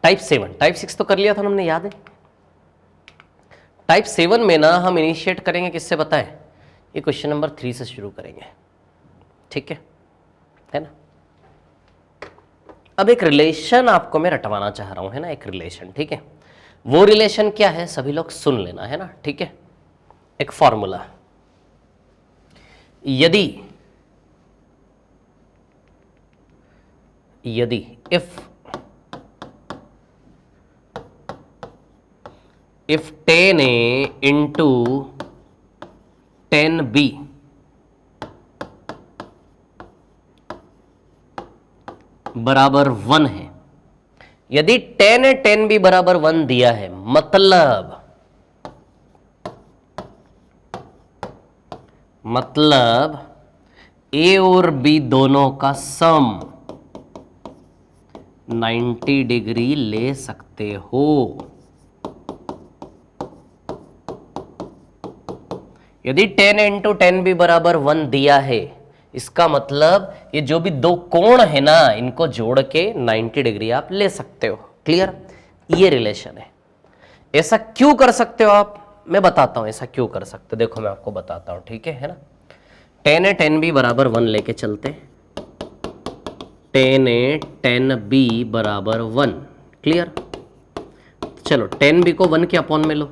टाइप 7, टाइप 6 तो कर लिया था हमने, याद है। टाइप 7 में ना हम इनिशिएट करेंगे किससे बताएं, ये क्वेश्चन नंबर 3 से शुरू करेंगे, ठीक है ना। अब एक रिलेशन आपको मैं रटवाना चाह रहा हूं, है ना, एक रिलेशन, ठीक है। वो रिलेशन क्या है, सभी लोग सुन लेना, है ना, ठीक है। एक फॉर्मूला, यदि if 10A into 10B बराबर 1 है, यदि 10A 10B बराबर 1 दिया है, मतलब A और B दोनों का सम 90 डिग्री ले सकते हो। यदि 10 इंटू 10B बराबर 1 दिया है, इसका मतलब ये जो भी दो कोण है ना, इनको जोड़ के 90 डिग्री आप ले सकते हो। क्लियर, ये रिलेशन है। ऐसा क्यों कर सकते हो आप, मैं बताता हूं ऐसा क्यों कर सकते हो। देखो मैं आपको बताता हूं, ठीक है ना। 10A 10B बराबर 1 लेके चलते, 10A 10B बराबर 1। क्लियर, चलो 10B को 1 के अपॉन में लो,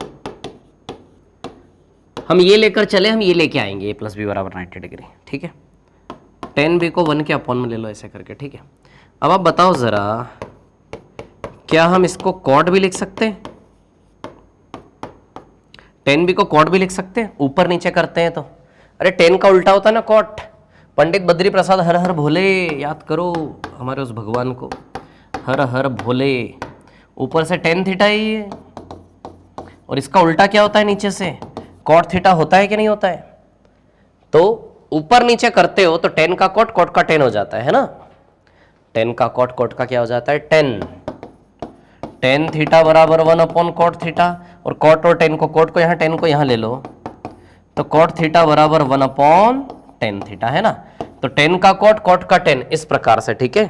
हम ये लेकर चले, हम ये लेके आएंगे A प्लस बी बराबर 90 डिग्री, ठीक है। 10B को 1 के अपॉन में ले लो ऐसे करके, ठीक है। अब आप बताओ जरा, क्या हम इसको कॉट भी लिख सकते हैं, 10B को कॉट भी लिख सकते हैं, ऊपर नीचे करते हैं तो। अरे 10 का उल्टा होता है ना कॉट। पंडित बद्री प्रसाद हर हर भोले, याद करो हमारे उस भगवान को, हर हर भोले। ऊपर से 10 थीटा ही है, और इसका उल्टा क्या होता है नीचे से, कॉट थीटा होता है कि नहीं होता है। तो ऊपर नीचे करते हो तो 10 का कॉट, कॉट का 10 हो जाता है ना। 10 का कॉट, कॉट का क्या हो जाता है 10 थीटा बराबर 1 अपॉन कॉट थीटा, और कॉट और 10 को, कॉट को यहाँ 10 को यहाँ ले लो, तो कॉट थीटा बराबर 1 अपॉन 10 थीटा, है ना। तो 10 का कॉट, कॉट का 10, इस प्रकार से, ठीक है।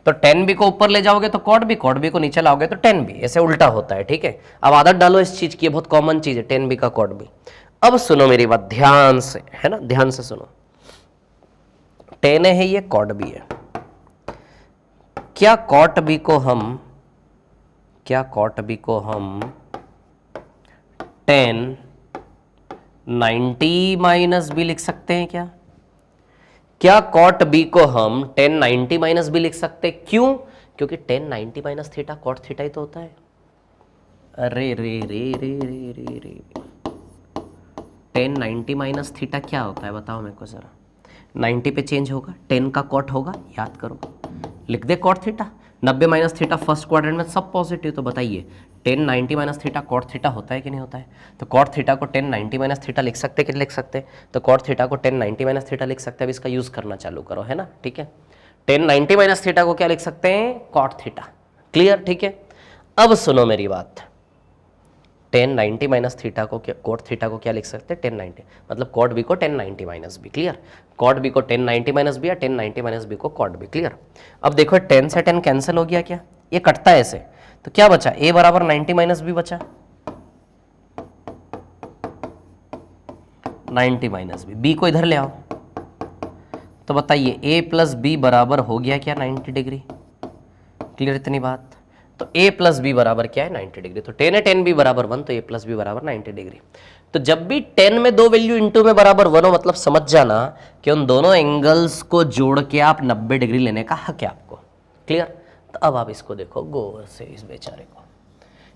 तो 10B को ऊपर ले जाओगे तो कॉट B को नीचे लाओगे तो 10B, ऐसे उल्टा होता है, ठीक है। अब आदत डालो इस चीज की, बहुत कॉमन चीज है 10B का कॉट B। अब सुनो मेरी बात ध्यान से, है ना, ध्यान से सुनो। 10 है ये, कॉट B है। क्या कॉट B को हम 10 90 माइनस B लिख सकते हैं क्या कॉट B को हम 10 90 माइनस B लिख सकते हैं? क्यों? क्योंकि 10 90 माइनस थीटा कॉट थीटा ही तो होता है। अरे रे रे रे रे रे रे 10 90 माइनस थीटा क्या होता है बताओ मेरे को जरा। 90 पे चेंज होगा, 10 का कॉट होगा, याद करो, लिख they caught theta. 90 minus theta first quadrant में सब पॉजिटिव, तो बताइए 10 90 माइनस थीटा कॉट थीटा होता है कि नहीं होता है? तो कॉट थीटा को 10 90 माइनस थीटा लिख सकते कि नहीं लिख सकते? तो कॉट थीटा को 10 90 माइनस थीटा लिख सकते हैं। अब इसका यूज़ करना चालू करो, है ना, ठीक है। 10 90 माइनस थीटा को क्या लिख सकते हैं? Cot theta. क्लियर, ठीक है। अब सुनो मेरी बात, 10 90 माइनस थीटा को क्या, कॉट थीटा को क्या लिख सकते हैं? 10 90, मतलब कॉट बी को 10 90 minus B. Clear, cot B को 10 90 माइनस बी या 10 90 माइनस बी को कॉट बी। क्लियर। अब देखो 10 से 10 कैंसिल हो गया क्या, ये कटता है ऐसे, तो क्या बचा? a बराबर 90 माइनस बी बचा, 90 माइनस बी को इधर ले आओ, तो बताइए a प्लस बी बराबर हो गया क्या 90 डिग्री। क्लियर इतनी बात। तो a प्लस बी बराबर क्या है 90 डिग्री। तो 10 है 10b बराबर 1, तो a प्लस बी बराबर 90 डिग्री। तो जब भी 10 में दो वैल्यू इंटू में बराबर 1 हो, मतलब समझ जाना कि उन दोनों एंगल्स को जोड़ के आप 90 डिग्री लेने का हक है आपको। क्लियर। तो अब आप इसको देखो गौर से, इस बेचारे को,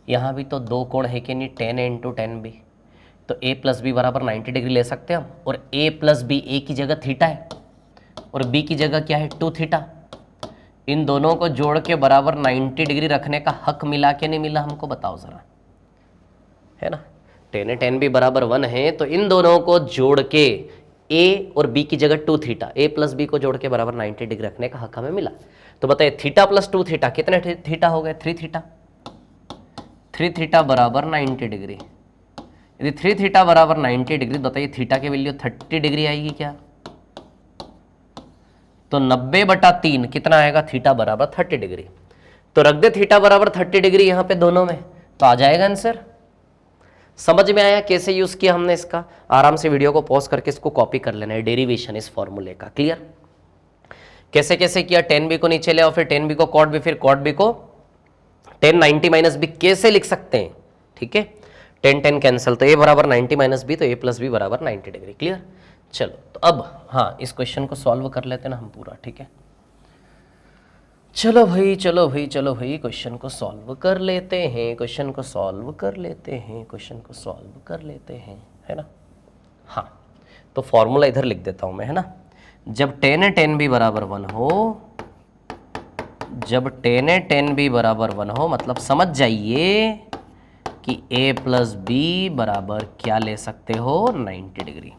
यहाँ भी तो दो कोण है कि नहीं, 10 इंटू 10b, तो a प्लस बी बराबर 90 डिग्री ले सकते हैं हम। और a प्लस बी a की जगह थीटा है और b की जगह क्या है 2 थीटा। इन दोनों को जोड़ के बराबर 90 डिग्री रखने का हक मिला कि नहीं मिला हमको, बताओ जरा। है ना। टेन ए टेन बी बराबर 1 है तो इन दोनों को जोड़ के ए और बी की जगह 2 थीटा, ए प्लस बी को जोड़ के बराबर 90 डिग्री रखने का हक हमें मिला। तो बताइए थीटा प्लस 2 थीटा कितने थीटा हो गए? 3 थीटा। 3 थीटा बराबर 90 डिग्री। यदि 3 थीटा बराबर 90 डिग्री, बताइए थीटा की वैल्यू 30 डिग्री आएगी क्या? तो 90/3 कितना आएगा? थीटा बराबर 30 डिग्री। तो रख दे थीटा बराबर 30 डिग्री यहां पे दोनों में, तो आ जाएगा आंसर। समझ में आया कैसे यूज किया हमने इसका? आराम से वीडियो को पॉज करके इसको कॉपी कर लेना है, डेरिवेशन इस फॉर्मूले का। क्लियर? कैसे कैसे किया? tan b को नीचे ले आओ, फिर tan b को cot b, फिर cot b को tan 90 माइनस बी कैसे लिख सकते हैं? ठीक है, tan कैंसिल, तो a बराबर 90 माइनस बी, तो a प्लस बी बराबर 90 डिग्री। क्लियर? चलो तो अब हाँ इस क्वेश्चन को सॉल्व कर लेते हैं ना हम पूरा। ठीक है, चलो भाई चलो भाई चलो भाई क्वेश्चन को सॉल्व कर लेते हैं, क्वेश्चन को सॉल्व कर लेते हैं, क्वेश्चन को सॉल्व कर लेते हैं, है ना। हाँ तो फॉर्मूला इधर लिख देता हूं मैं, है ना। जब tan a tan b बराबर 1 हो, जब tan a tan b बराबर 1 हो, मतलब समझ जाइए कि a प्लस बी बराबर क्या ले सकते हो? 90 डिग्री।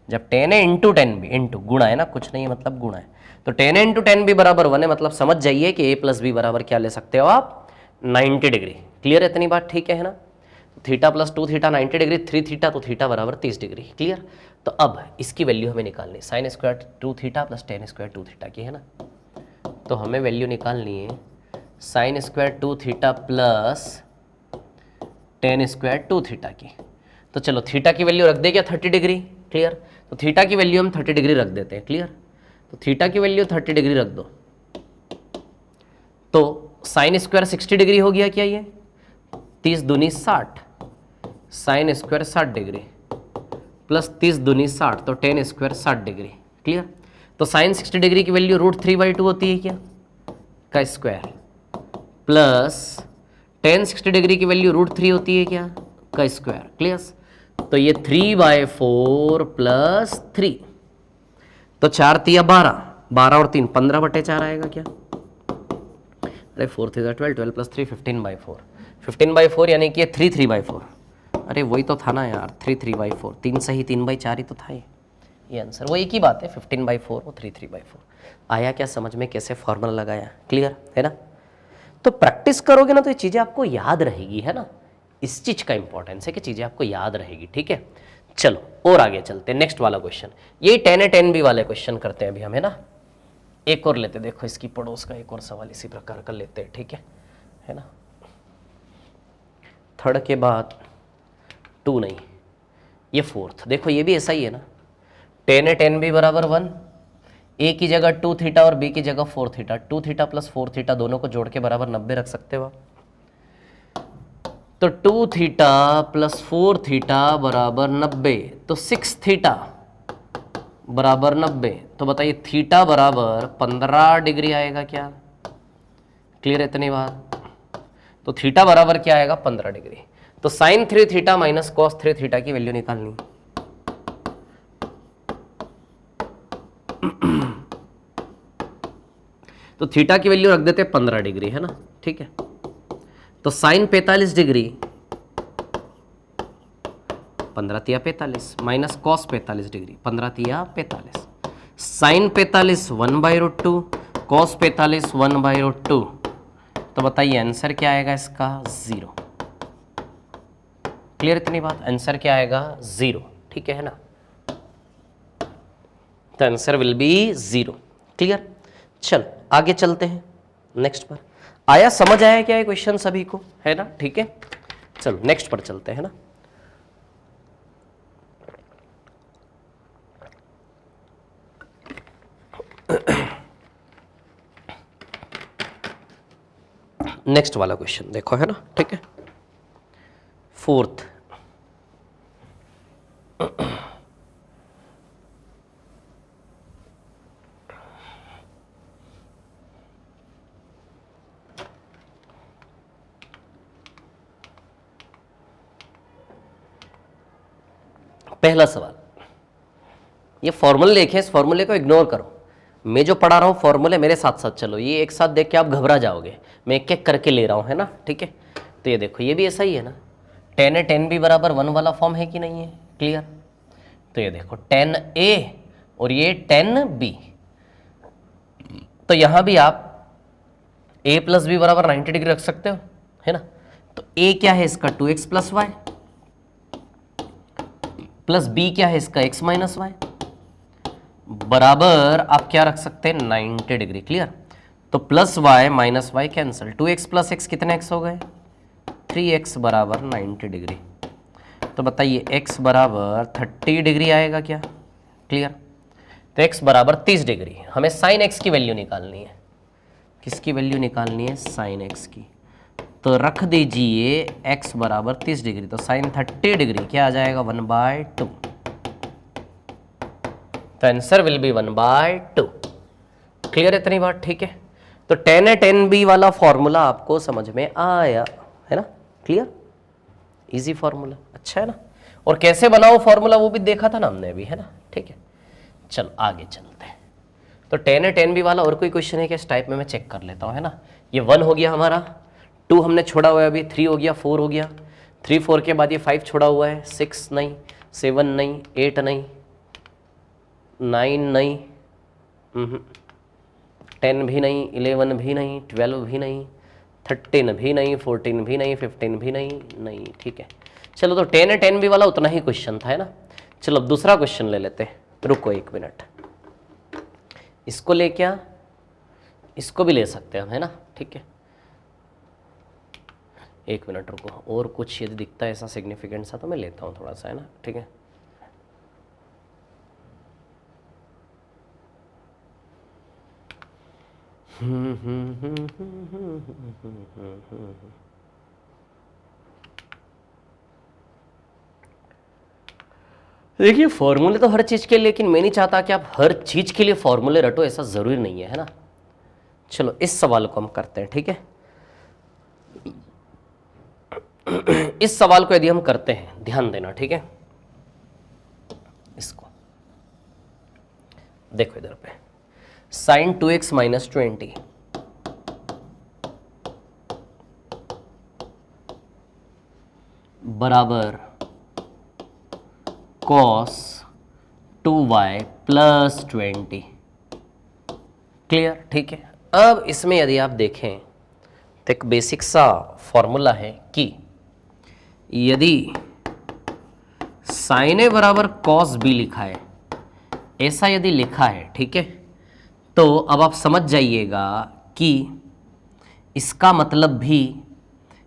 जब tan a into tan b, into गुणा है ना, कुछ नहीं है मतलब गुणा है, तो tan a into tan b बराबर 1 है, मतलब समझ जाइए कि a प्लस बी बराबर क्या ले सकते हो आप? 90 डिग्री। क्लियर है इतनी बात? ठीक है ना। Theta plus 2 theta 90 degree, 3 theta तो थीटा बराबर 30 डिग्री। क्लियर? तो अब इसकी वैल्यू हमें निकालनी, sine square 2 theta plus ten square 2 theta की, है ना। तो हमें वैल्यू निकालनी है sine square 2 theta plus ten square 2 theta की। तो चलो थीटा की वैल्यू रख दे क्या? 30 डिग्री। क्लियर? तो थीटा की वैल्यू हम 30 डिग्री रख देते हैं। क्लियर? तो थीटा की वैल्यू 30 डिग्री रख दो, तो साइन स्क्वायर 60 डिग्री हो गया क्या? ये 30 दूनी 60, साइन स्क्वायर 60 डिग्री प्लस 30 दूनी 60, तो टेन स्क्वायर 60 डिग्री। क्लियर? तो साइन 60 डिग्री की वैल्यू √3/2 होती है क्या? का स्क्वायर, प्लस टेन 60 डिग्री की वैल्यू √3 होती है क्या? का स्क्वायर। क्लियर? तो ये 3/4 प्लस 3, तो 4 तिया 12, 12 और 3 15/4 आएगा क्या? अरे 4 3 12, 12 प्लस 3 15/4, 15/4 यानी कि 3/4। अरे वही तो था ना यार, 3/4, 3 सही 3/4 ही तो था ये आंसर, वो एक ही बात है, 15/4 वो 3/4। आया क्या समझ में कैसे फॉर्मूला लगाया? क्लियर है ना। तो प्रैक्टिस करोगे ना तो ये चीज़ें आपको याद रहेगी, है ना। इस चीज़ का इंपॉर्टेंस है कि चीज़ें आपको याद रहेगी। ठीक है, चलो और आगे चलते हैं, नेक्स्ट वाला क्वेश्चन, ये tan a tan b वाले क्वेश्चन करते हैं अभी हम, है ना। एक और लेते, देखो इसकी पड़ोस का एक और सवाल इसी प्रकार का लेते हैं। ठीक है ना। थर्ड के बाद 2 नहीं, ये फोर्थ। देखो ये भी ऐसा ही है ना, tan a tan b बराबर 1, a की जगह 2 थीटा और b की जगह 4 थीटा, 2 थीटा प्लस 4 थीटा दोनों को जोड़ के बराबर 90 रख सकते हो आप। तो 2 थीटा प्लस 4 थीटा बराबर 90, तो 6 थीटा बराबर 90, तो बताइए थीटा बराबर 15 डिग्री आएगा क्या? क्लियर है इतनी बात? तो थीटा बराबर क्या आएगा? 15 डिग्री। तो sine 3 theta minus cos 3 theta की वैल्यू निकालनी। तो थीटा की वैल्यू रख देते 15 डिग्री, है ना। ठीक है, तो साइन 45 डिग्री, 15 तिया 45 माइनस कॉस 45 डिग्री, 15 तिया 45, साइन 45 1/√2, कॉस 45 1/√2, तो बताइए आंसर क्या आएगा इसका? 0। क्लियर इतनी बात? आंसर क्या आएगा? 0। ठीक है ना, तो आंसर विल बी 0। क्लियर? चलो आगे चलते हैं नेक्स्ट पर। आया समझ आया क्या ये क्वेश्चन सभी को, है ना। ठीक है, चलो नेक्स्ट पर चलते हैं ना। नेक्स्ट वाला क्वेश्चन देखो, है ना। ठीक है, फोर्थ, पहला सवाल, ये फॉर्मूले लिखे, इस फॉर्मूले को इग्नोर करो, मैं जो पढ़ा रहा हूँ फॉर्मूले मेरे साथ साथ चलो, ये एक साथ देख के आप घबरा जाओगे, मैं एक एक करके ले रहा हूँ, है ना। ठीक है, तो ये देखो ये भी ऐसा ही है ना, tan A tan B बराबर 1 वाला फॉर्म है कि नहीं है? क्लियर। तो ये देखो tan A और ये tan B, तो यहां भी आप a प्लस बी बराबर 90 डिग्री रख सकते हो, है ना। तो a क्या है इसका 2x plus Y, plus b क्या है इसका x माइनस वाई, बराबर आप क्या रख सकते हैं 90 डिग्री। क्लियर। तो plus y minus y cancel, 2x plus x कितने x हो गए 3x बराबर 90 डिग्री। तो बताइए x बराबर 30 डिग्री आएगा क्या? क्लियर। तो x बराबर 30 डिग्री, हमें साइन x की वैल्यू निकालनी है। किसकी वैल्यू निकालनी है? साइन x की। तो रख दीजिए x बराबर 30 डिग्री, तो साइन 30 डिग्री क्या आ जाएगा 1/2। तो आंसर विल बी 1/2। क्लियर इतनी बात? ठीक है। तो tan A tan B वाला फॉर्मूला आपको समझ में आया है ना? क्लियर, इजी फॉर्मूला, अच्छा है ना। और कैसे बनाओ फॉर्मूला वो भी देखा था ना हमने अभी, है ना। ठीक है, चल आगे चलते हैं। तो tan A tan B वाला और कोई क्वेश्चन है क्या इस टाइप में? मैं चेक कर लेता हूँ, है ना। ये 1 हो गया हमारा, 2 हमने छोड़ा हुआ है अभी, 3 हो गया, 4 हो गया, 3 4 के बाद ये 5 छोड़ा हुआ है, 6 नहीं, 7 नहीं, 8 नहीं, 9 नहीं, 10 भी नहीं, 11 भी नहीं, 12 भी नहीं, 13 भी नहीं, 14 भी नहीं, 15 भी नहीं, नहीं। ठीक है, चलो। तो tan A tan B वाला उतना ही क्वेश्चन था, है ना। चलो अब दूसरा क्वेश्चन ले लेते हैं। रुको 1 मिनट, इसको ले क्या, इसको भी ले सकते हैं हम, है ना। ठीक है, 1 मिनट रुको। और कुछ यदि दिखता है ऐसा सिग्निफिकेंट सा तो मैं लेता हूँ थोड़ा सा, है ना। ठीक है, देखिए फॉर्मूले तो हर चीज के लिए, लेकिन मैं नहीं चाहता कि आप हर चीज के लिए फॉर्मूले रटो, ऐसा जरूरी नहीं है, है ना। चलो इस सवाल को हम करते हैं। ठीक है, इस सवाल को यदि हम करते हैं, ध्यान देना, ठीक है। इसको देखो इधर पे, साइन 2x माइनस 20 बराबर कॉस 2y प्लस 20। क्लियर? ठीक है। अब इसमें यदि आप देखें तो एक बेसिक सा फॉर्मूला है कि यदि साइन ए बराबर कॉस बी लिखा है, ऐसा यदि लिखा है, ठीक है, तो अब आप समझ जाइएगा कि इसका मतलब भी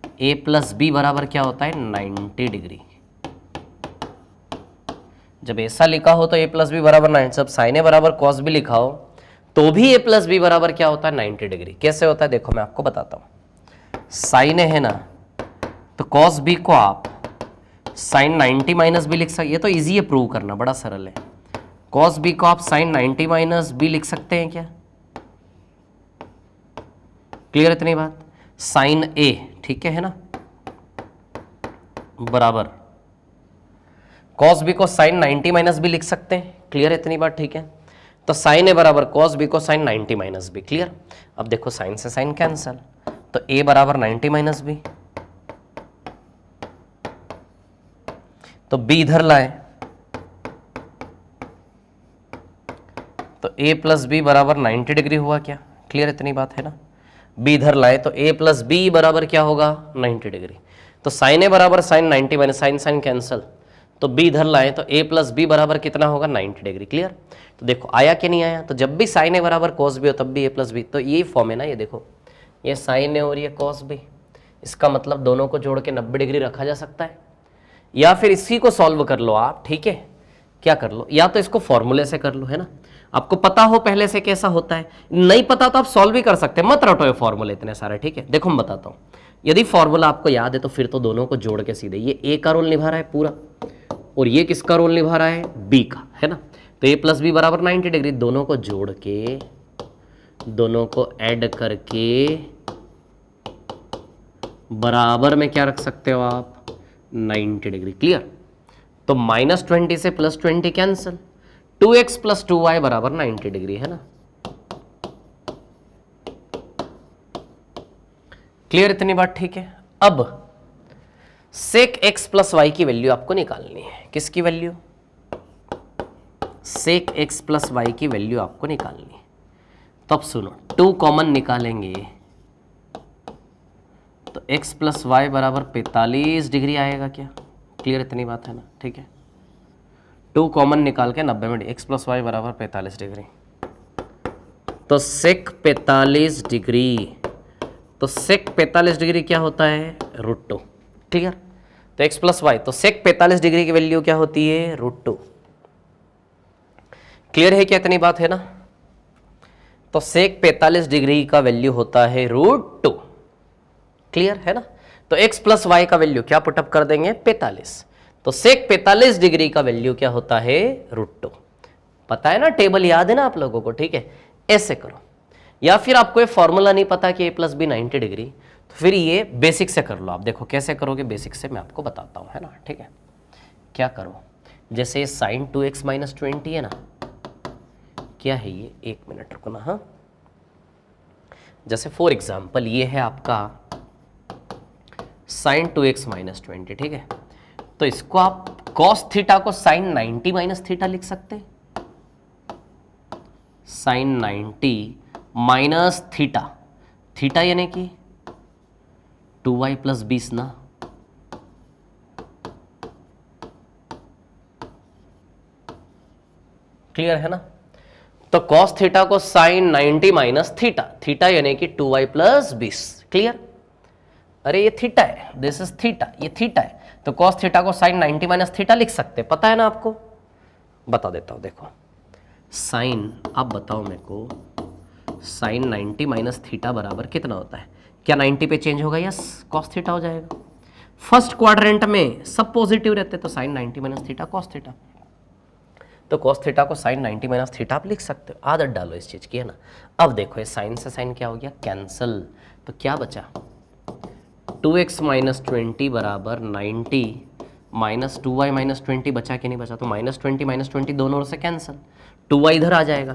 a प्लस बी बराबर क्या होता है 90 डिग्री। जब ऐसा लिखा हो तो a प्लस बी बराबर 90, जब साइन ए बराबर कॉस बी लिखा हो तो भी a प्लस बी बराबर क्या होता है 90 डिग्री। कैसे होता है देखो मैं आपको बताता हूं। साइन ए है ना, तो कॉस बी को आप साइन 90 माइनस बी लिख सकते, ये तो इजी है प्रूव करना, बड़ा सरल है। कॉस बी को आप साइन 90 माइनस बी लिख सकते हैं क्या? क्लियर इतनी बात? साइन ए, ठीक है ना, बराबर कॉस बी को साइन 90 माइनस बी लिख सकते हैं। क्लियर इतनी बात? ठीक है, तो साइन ए बराबर कॉस बी को साइन 90 माइनस बी। क्लियर? अब देखो साइन से साइन कैंसल, तो ए बराबर 90 माइनस बी, तो बी इधर लाए तो a प्लस बी बराबर 90 डिग्री हुआ क्या? क्लियर इतनी बात है ना। b इधर लाए तो a प्लस बी बराबर क्या होगा 90 डिग्री। तो साइन ए बराबर sine 90 minus sine sine cancel, तो b इधर लाए तो a प्लस बी बराबर कितना होगा 90 डिग्री। क्लियर? तो देखो आया कि नहीं आया? तो जब भी साइन ए बराबर कॉस बी हो तब भी a प्लस बी, तो यही फॉर्म है ना। ये देखो, ये साइन ए और ये कॉस बी, इसका मतलब दोनों को जोड़ के 90 डिग्री रखा जा सकता है। या फिर इसी को सॉल्व कर लो आप, ठीक है, क्या कर लो, या तो इसको फॉर्मूले से कर लो, है ना। आपको पता हो पहले से कैसा होता है, नहीं पता तो आप सॉल्व भी कर सकते हैं, मत रटो ये फॉर्मूले इतने सारे। ठीक है, देखो मैं बताता हूं, यदि फॉर्मूला आपको याद है तो फिर तो दोनों को जोड़ के सीधे ये ए का रोल निभा रहा है पूरा, और ये किसका रोल निभा रहा है बी का, है ना। तो ए प्लस बी बराबर 90 डिग्री, दोनों को जोड़ के, दोनों को ऐड करके बराबर में क्या रख सकते हो आप 90 डिग्री। क्लियर? तो -20 से +20 कैंसिल, 2x प्लस 2y बराबर 90 डिग्री, है ना। क्लियर इतनी बात? ठीक है। अब सेक एक्स प्लस वाई की वैल्यू आपको निकालनी है। किसकी value? Sec x plus y की वैल्यू आपको निकालनी है। तब सुनो, 2 कॉमन निकालेंगे तो x प्लस वाई बराबर 45 डिग्री आएगा क्या? क्लियर, इतनी बात है ना? ठीक है, 2 कॉमन निकाल के 90 मिनट, x प्लस वाई बराबर 45 डिग्री। तो सेक 45 डिग्री, तो सेक 45 डिग्री क्या होता है? √2। क्लियर? तो x प्लस वाई, तो सेक 45 डिग्री की वैल्यू क्या होती है? √2। क्लियर है क्या? इतनी बात है ना? तो सेक 45 डिग्री का वैल्यू होता है √2। क्लियर है ना? तो x प्लस वाई का वैल्यू क्या पुटअप कर देंगे? 45। तो सेक 45 डिग्री का वैल्यू क्या होता है? √2। पता है ना? टेबल याद है ना आप लोगों को? ठीक है, ऐसे करो। या फिर आपको ये फॉर्मूला नहीं पता कि a प्लस बी 90 डिग्री, तो फिर ये बेसिक से कर लो आप। देखो कैसे करोगे, बेसिक से मैं आपको बताता हूँ, है ना? ठीक है, क्या करो, जैसे साइन 2x माइनस 20 है ना, क्या है ये? 1 मिनट रुको ना। हाँ, जैसे फॉर एग्जाम्पल ये है आपका साइन 2x माइनस 20, ठीक है? तो इसको आप कॉस थीटा को साइन 90 माइनस थीटा लिख सकते हैं। साइन 90 माइनस थीटा, थीटा यानी कि 2y प्लस 20 ना। क्लियर है ना? तो कॉस थीटा को साइन 90 माइनस थीटा, थीटा यानी कि 2y प्लस 20। क्लियर? अरे ये थीटा है, दिस इज थीटा, ये थीटा है, तो कॉस थीटा को साइन 90 माइनस थीटा लिख सकते हैं। पता है ना आपको? बता देता हूं, देखो साइन, आप बताओ मेरे को, साइन 90 माइनस थीटा बराबर कितना होता है? क्या 90 पे चेंज होगा? यस, कॉस थीटा हो जाएगा। फर्स्ट क्वाड्रेंट में सब पॉजिटिव रहते, तो sine 90 minus theta cos theta, तो कॉस थीटा को साइन 90 माइनस थीटा आप लिख सकते हो। आदत डालो इस चीज की, है ना? अब देखो ये साइन से साइन क्या हो गया? कैंसल। तो क्या बचा? 2x माइनस 20 बराबर 90 माइनस 2y माइनस 20 बचा कि नहीं बचा? तो -20 -20 दोनों ओर से कैंसल, 2y इधर आ जाएगा,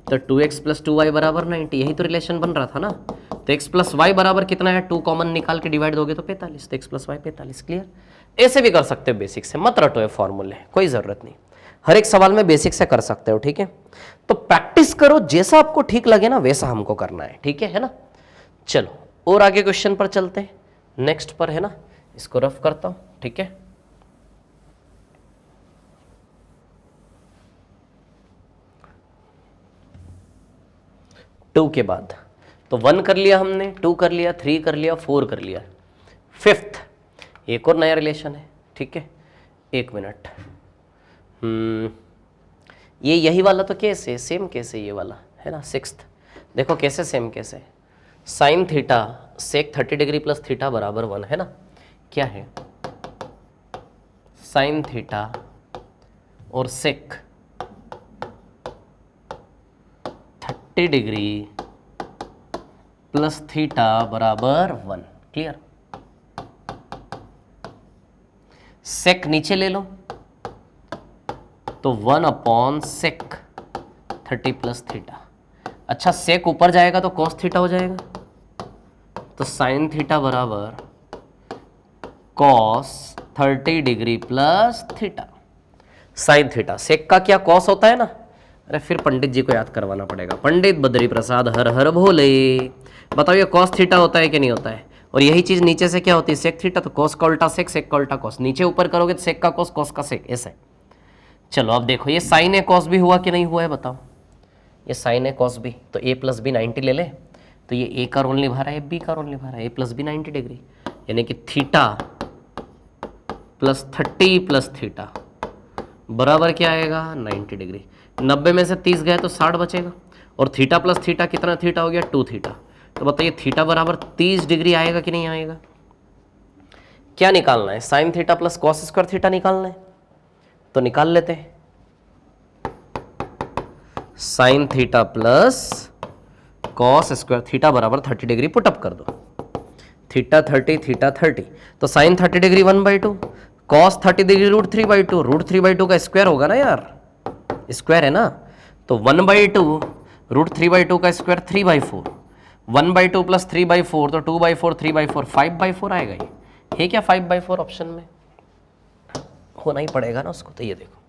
तो 2x प्लस 2y बराबर 90। यही तो रिलेशन बन रहा था ना? तो x प्लस वाई बराबर कितना है? 2 कॉमन निकाल के डिवाइड दोगे तो 45, तो x प्लस वाई 45। क्लियर? ऐसे भी कर सकते हो बेसिक से, मत रटो ये फॉर्मूले, कोई जरूरत नहीं, हर एक सवाल में बेसिक से कर सकते हो। ठीक है, तो प्रैक्टिस करो, जैसा आपको ठीक लगे ना वैसा हमको करना है। ठीक है ना? चलो और आगे क्वेश्चन पर चलते हैं, नेक्स्ट पर, है ना? इसको रफ करता हूं। ठीक है, टू के बाद तो 1 कर लिया हमने, 2 कर लिया, 3 कर लिया, 4 कर लिया, 5th एक और नया रिलेशन है। ठीक है, 1 मिनट, ये यही वाला तो केस है, सेम केस है ये वाला, है ना? 6th देखो कैसे सेम केस है, sine theta sec 30 degree plus theta बराबर 1, है ना? क्या है? साइन थीटा और सेक 30 डिग्री प्लस थीटा बराबर 1। क्लियर? सेक नीचे ले लो तो 1 अपॉन सेक 30 प्लस थीटा। अच्छा, सेक ऊपर जाएगा तो कॉस थीटा हो जाएगा, तो साइन थीटा बराबर cos 30 degree plus theta. Sine theta, sec का क्या कॉस होता है ना? अरे फिर पंडित जी को याद करवाना पड़ेगा, पंडित बद्री प्रसाद हर हर भोले। बताओ ये कॉस थीटा होता है कि नहीं होता है? और यही चीज नीचे से क्या होती है? सेक थीटा, तो कॉस का उल्टा सेक, सेक का उल्टा कॉस, नीचे ऊपर करोगे तो सेक का कॉस, कॉस का सेक, ऐसे। चलो अब देखो ये साइन ए कॉस भी हुआ कि नहीं हुआ है? बताओ, ये साइन ए कॉस भी, तो a प्लस बी 90 ले ले, तो ये a का रोल निभा रहा है, b का रोल निभा रहा है, a प्लस बी 90 डिग्री, यानी कि थीटा प्लस 30 प्लस थीटा बराबर क्या आएगा? 90 डिग्री। 90 में से 30 गए तो 60 बचेगा, और थीटा प्लस थीटा कितना थीटा हो गया? 2 थीटा। तो बताइए थीटा बराबर 30 डिग्री आएगा कि नहीं आएगा? क्या निकालना है? Sine theta plus cos square theta निकालना है, तो निकाल लेते हैं। Sine theta plus cos square theta बराबर 30 डिग्री पुटअप कर दो, थीटा 30 थीटा 30, तो साइन 30 डिग्री 1/2, कॉस 30 डिग्री √3/2, √3/2 का स्क्वायर होगा ना यार, स्क्वायर है ना? तो 1/2 √3/2 का स्क्वायर 3/4, 1/2 प्लस 3/4 तो 2/4 3/4 5/4 आएगा ये। है क्या 5/4 ऑप्शन में? होना ही पड़ेगा ना उसको। तो ये देखो,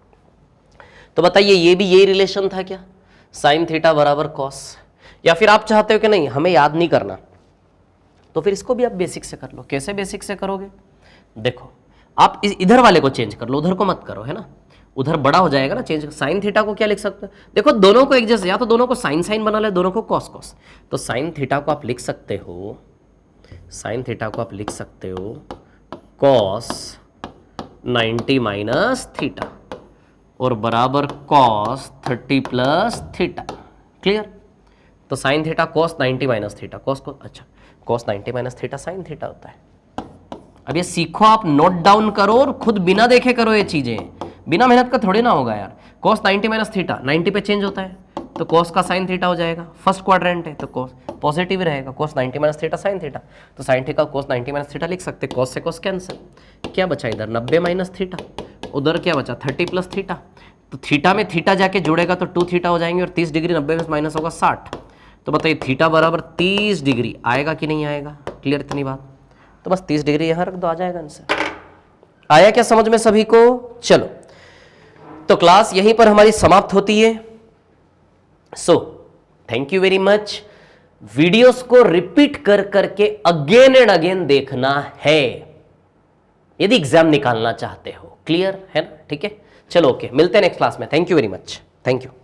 तो बताइए ये भी यही रिलेशन था क्या, साइन थीटा बराबर कॉस? या फिर आप चाहते हो कि नहीं हमें याद नहीं करना, तो फिर इसको भी आप बेसिक से कर लो। कैसे बेसिक से करोगे? देखो आप इधर वाले को चेंज कर लो, उधर को मत करो, है ना, उधर बड़ा हो जाएगा ना चेंज। साइन थीटा को क्या लिख सकते हो? देखो दोनों को एक जैसे, या तो दोनों को साइन साइन बना ले, दोनों को कॉस कॉस। तो साइन थीटा को आप लिख सकते हो, साइन थीटा को आप लिख सकते हो कॉस 90 माइनस थीटा और बराबर कॉस 30 प्लस थीटा। क्लियर? तो sine theta cos 90 minus theta, cos को, अच्छा cos 90 minus theta sine theta होता है। अब ये सीखो, आप नोट डाउन करो और खुद बिना देखे करो ये चीजें, बिना मेहनत का थोड़ी ना होगा यार। कॉस 90 माइनस थीटा 90 पे चेंज होता है, तो कॉस का साइन थीटा हो जाएगा, फर्स्ट क्वाड्रेंट है तो कॉस पॉजिटिव ही रहेगा, cos 90 minus theta sine theta, तो sine theta cos 90 minus theta लिख सकते, कॉस से कॉस कैंसिल, क्या बचा इधर 90 माइनस थीटा, उधर क्या बचा 30 प्लस थीटा, तो थीटा में थीटा जाके जुड़ेगा तो 2 थीटा हो जाएंगे और 30 डिग्री 90 में माइनस होगा 60, तो बताइए थीटा बराबर 30 डिग्री आएगा कि नहीं आएगा? क्लियर इतनी बात? तो बस 30 डिग्री यहां रख दो, आ जाएगा आंसर। आया क्या समझ में सभी को? चलो तो क्लास यहीं पर हमारी समाप्त होती है। So thank you very much. Videos को रिपीट कर करके अगेन एंड अगेन देखना है यदि एग्जाम निकालना चाहते हो। क्लियर है ना? ठीक है, चलो ओके, मिलते हैं नेक्स्ट क्लास में। Thank you very much, thank you.